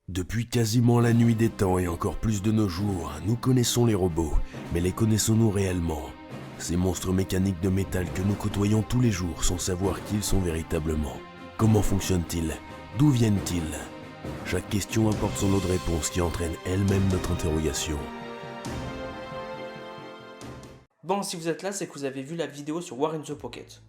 Depuis quasiment la nuit des temps et encore plus de nos jours, nous connaissons les robots, mais les connaissons-nous réellement? Ces monstres mécaniques de métal que nous côtoyons tous les jours sans savoir qui ils sont véritablement. Comment fonctionnent-ils? D'où viennent-ils? Chaque question apporte son lot de réponse qui entraîne elle-même notre interrogation. Bon, si vous êtes là, c'est que vous avez vu la vidéo sur War in the Pocket.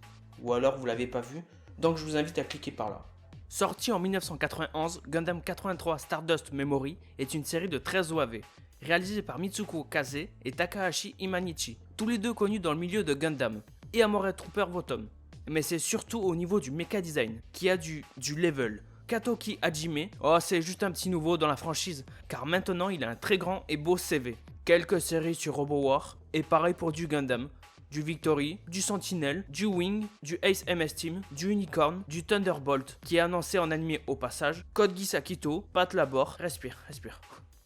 Ou alors vous l'avez pas vue, donc je vous invite à cliquer par là. Sorti en 1991, Gundam 83 Stardust Memory est une série de 13 OAV, réalisée par Mitsuko Kase et Takahashi Imanichi, tous les deux connus dans le milieu de Gundam, et Amore Trooper Votom. Mais c'est surtout au niveau du mecha design, qui a du level. Katoki Hajime, c'est juste un petit nouveau dans la franchise, car maintenant il a un très grand et beau CV. Quelques séries sur RoboWar, et pareil pour du Gundam, du Victory, du Sentinel, du Wing, du Ace MS Team, du Unicorn, du Thunderbolt, qui est annoncé en animé au passage, Code Geass Akito, Pat Labor, respire,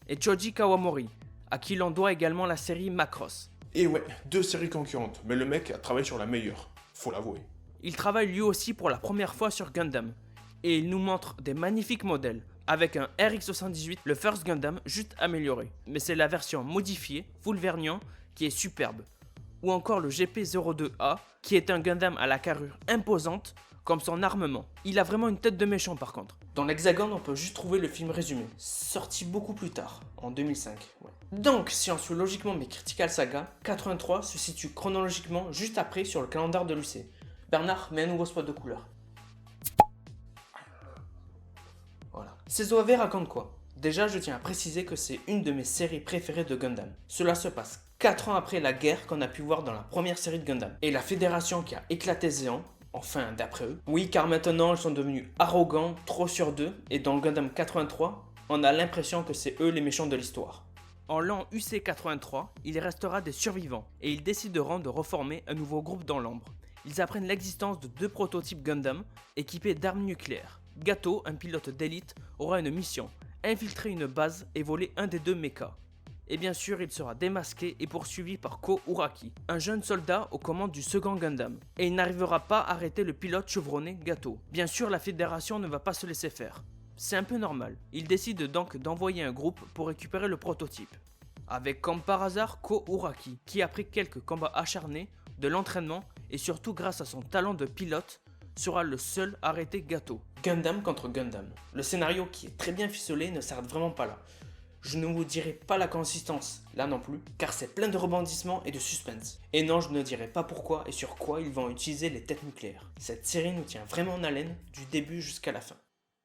et Choji Kawamori, à qui l'on doit également la série Macross. Et ouais, 2 séries concurrentes, mais le mec a travaillé sur la meilleure, faut l'avouer. Il travaille lui aussi pour la première fois sur Gundam, et il nous montre des magnifiques modèles, avec un RX-78, le First Gundam, juste amélioré. Mais c'est la version modifiée, full verniant, qui est superbe. Ou encore le GP-02A, qui est un Gundam à la carrure imposante, comme son armement. Il a vraiment une tête de méchant par contre. Dans l'Hexagone, on peut juste trouver le film résumé, sorti beaucoup plus tard, en 2005. Ouais. Donc, si on suit logiquement mes Critical Saga, 83 se situe chronologiquement juste après sur le calendrier de l'UC. Bernard, mets un nouveau spot de couleur. Voilà. Ces OAV racontent quoi? Déjà, je tiens à préciser que c'est une de mes séries préférées de Gundam. Cela se passe 4 ans après la guerre qu'on a pu voir dans la première série de Gundam. Et la fédération qui a éclaté Zéon, enfin d'après eux. Oui, car maintenant ils sont devenus arrogants, trop sûrs d'eux, et dans le Gundam 83, on a l'impression que c'est eux les méchants de l'histoire. En l'an UC 83, il restera des survivants, et ils décideront de reformer un nouveau groupe dans l'ombre. Ils apprennent l'existence de 2 prototypes Gundam équipés d'armes nucléaires. Gato, un pilote d'élite, aura une mission, infiltrer une base et voler un des 2 mechas. Et bien sûr, il sera démasqué et poursuivi par Ko Uraki, un jeune soldat aux commandes du second Gundam. Et il n'arrivera pas à arrêter le pilote chevronné Gato. Bien sûr, la fédération ne va pas se laisser faire. C'est un peu normal. Il décide donc d'envoyer un groupe pour récupérer le prototype. Avec comme par hasard Ko Uraki, qui après quelques combats acharnés, de l'entraînement et surtout grâce à son talent de pilote, sera le seul à arrêter Gato. Gundam contre Gundam. Le scénario qui est très bien ficelé ne s'arrête vraiment pas là. Je ne vous dirai pas la consistance, là non plus, car c'est plein de rebondissements et de suspense. Et non, je ne dirai pas pourquoi et sur quoi ils vont utiliser les têtes nucléaires. Cette série nous tient vraiment en haleine, du début jusqu'à la fin.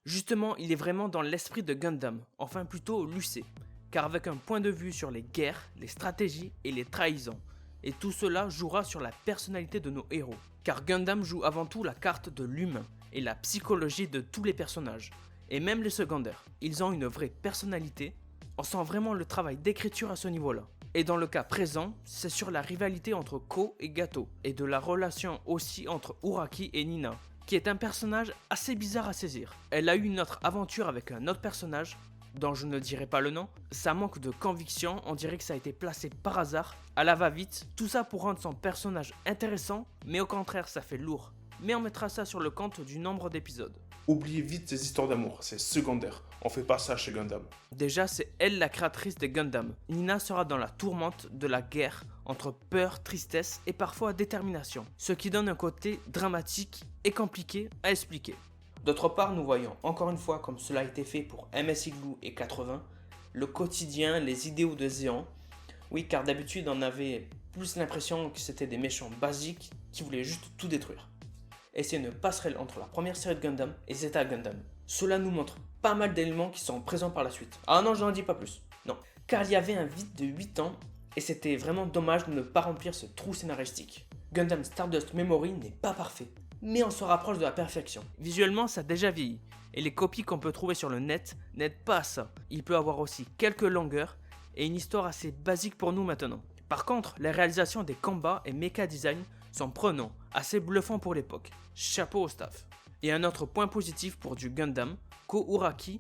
Justement, il est vraiment dans l'esprit de Gundam, enfin plutôt l'UC, car avec un point de vue sur les guerres, les stratégies et les trahisons. Et tout cela jouera sur la personnalité de nos héros, car Gundam joue avant tout la carte de l'humain et la psychologie de tous les personnages, et même les secondaires. Ils ont une vraie personnalité. On sent vraiment le travail d'écriture à ce niveau-là. Et dans le cas présent, c'est sur la rivalité entre Ko et Gato, et de la relation aussi entre Uraki et Nina, qui est un personnage assez bizarre à saisir. Elle a eu une autre aventure avec un autre personnage, dont je ne dirai pas le nom. Ça manque de conviction, on dirait que ça a été placé par hasard, à la va-vite, tout ça pour rendre son personnage intéressant, mais au contraire ça fait lourd. Mais on mettra ça sur le compte du nombre d'épisodes. Oubliez vite ces histoires d'amour, c'est secondaire, on fait pas ça chez Gundam. Déjà, c'est elle la créatrice des Gundam. Nina sera dans la tourmente de la guerre, entre peur, tristesse et parfois détermination, ce qui donne un côté dramatique et compliqué à expliquer. D'autre part, nous voyons encore une fois, comme cela a été fait pour MS Igloo et 80, le quotidien, les idéaux de Zéon. Oui, car d'habitude, on avait plus l'impression que c'était des méchants basiques qui voulaient juste tout détruire. Et c'est une passerelle entre la première série de Gundam et Zeta Gundam. Cela nous montre pas mal d'éléments qui sont présents par la suite. Ah non, je n'en dis pas plus. Non, car il y avait un vide de 8 ans et c'était vraiment dommage de ne pas remplir ce trou scénaristique. Gundam Stardust Memory n'est pas parfait, mais on se rapproche de la perfection. Visuellement, ça a déjà vieilli, et les copies qu'on peut trouver sur le net n'aident pas à ça. Il peut avoir aussi quelques longueurs et une histoire assez basique pour nous maintenant. Par contre, les réalisations des combats et mecha design sont prenants, assez bluffants pour l'époque. Chapeau au staff. Et un autre point positif pour du Gundam, Ko Uraki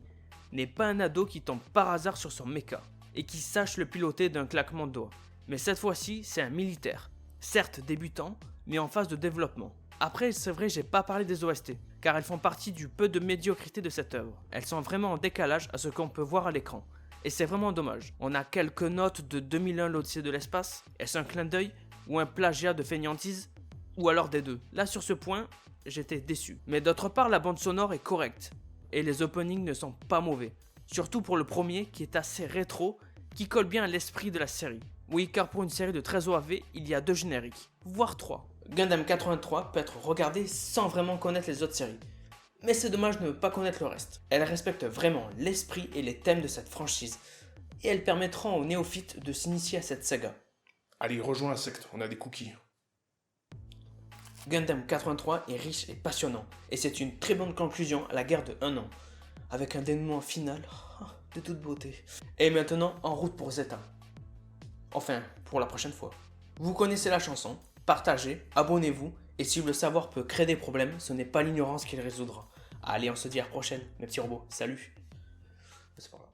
n'est pas un ado qui tombe par hasard sur son mecha et qui sache le piloter d'un claquement de doigts. Mais cette fois-ci, c'est un militaire, certes débutant, mais en phase de développement. Après, c'est vrai, j'ai pas parlé des OST, car elles font partie du peu de médiocrité de cette œuvre. Elles sont vraiment en décalage à ce qu'on peut voir à l'écran. Et c'est vraiment dommage. On a quelques notes de 2001 l'Odyssée de l'espace, est-ce un clin d'œil ou un plagiat de fainéantise, ou alors des deux. Là sur ce point, j'étais déçu. Mais d'autre part, la bande sonore est correcte, et les openings ne sont pas mauvais. Surtout pour le premier qui est assez rétro, qui colle bien à l'esprit de la série. Oui, car pour une série de 13 OAV, il y a 2 génériques, voire 3. Gundam 83 peut être regardée sans vraiment connaître les autres séries. Mais c'est dommage de ne pas connaître le reste. Elle respecte vraiment l'esprit et les thèmes de cette franchise. Et elle permettra aux néophytes de s'initier à cette saga. Allez, rejoins la secte, on a des cookies. Gundam 83 est riche et passionnant. Et c'est une très bonne conclusion à la guerre de 1 an. Avec un dénouement final de toute beauté. Et maintenant, en route pour Zeta. Enfin, pour la prochaine fois. Vous connaissez la chanson, partagez, abonnez-vous, et si le savoir peut créer des problèmes, ce n'est pas l'ignorance qui le résoudra. Allez, on se dit à la prochaine, mes petits robots, salut. C'est pas grave.